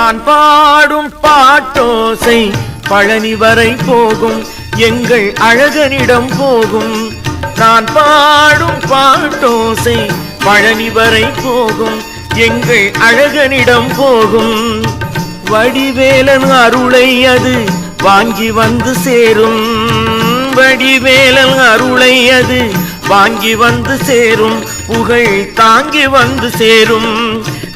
நான் பாடும் பாட்டோசை பழனி வரை போகும் எங்கள் அழகனிடம் போகும். நான் பாடும் பாட்டோசை பழனி வரை போகும் எங்கள் அழகனிடம் போகும். வடிவேலன் அருளை அது வாங்கி வந்து சேரும். வடிவேலன் அருளை அது வாங்கி வந்து சேரும். புகழ் தாங்கி வந்து சேரும்.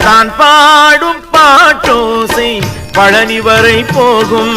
நான் பாடும் பாட்டோசை பழனி வரை போகும்.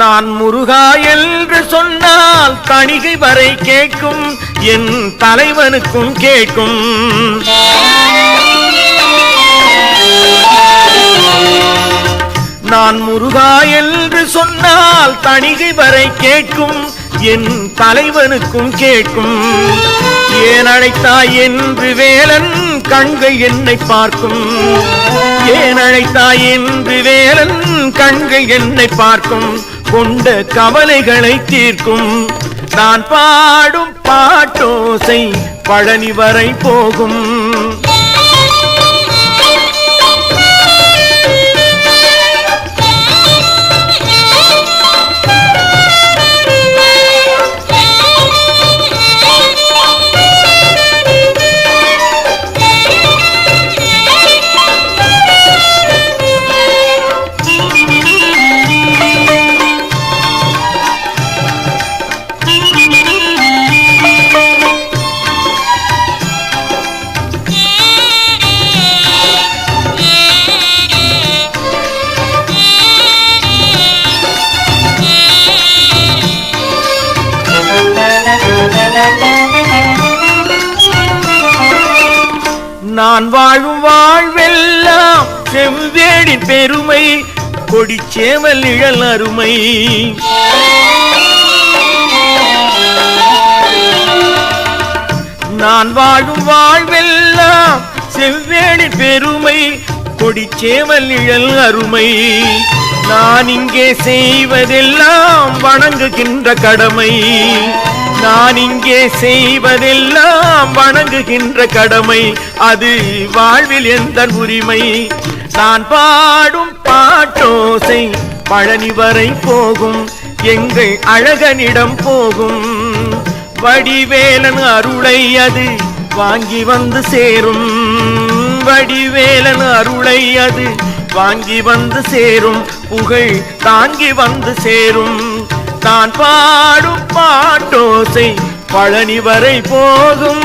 நான் முருகா என்று சொன்னால் தணிகை வரை கேட்கும். என் தலைவனுக்கும் கேட்கும். நான் முருகா என்று சொன்னால் தணிகை வரை கேட்கும். என் தலைவனுக்கும் கேட்கும். ஏன் அழைத்தாய் என்று வேலன் கண்கள் என்னை பார்க்கும். ஏன் அழைத்தாய் என்று வேலன் கண்கள் என்னை பார்க்கும். கொண்ட கவலைகளை தீர்க்கும். நான் பாடும் பாட்டோசை பழனி வரை போகும். நான் வாழும் வாழ்வெல்லாம் செவ்வேடி பெருமை. கொடிச்சேவல் நிழல் அருமை. நான் வாழும் வாழ்வெல்லாம் செவ்வேடி பெருமை. கொடிச்சேவல் நிழல் அருமை. நான் இங்கே செய்வதெல்லாம் வணங்குகின்ற கடமை. நான் இங்கே செய்வதெல்லாம் வணங்குகின்ற கடமை. அது வாழ்வில் எந்த உரிமை. நான் பாடும் பாட்டோசை பழனி வரை போகும் எங்கள் அழகனிடம் போகும். வடிவேலன் அருளை அது வாங்கி வந்து சேரும். வடிவேலன் அருளை அது வாங்கி வந்து சேரும். புகழ் தாங்கி வந்து சேரும். நான் பாடும் பாட்டோசை பழனி வரை போகும்.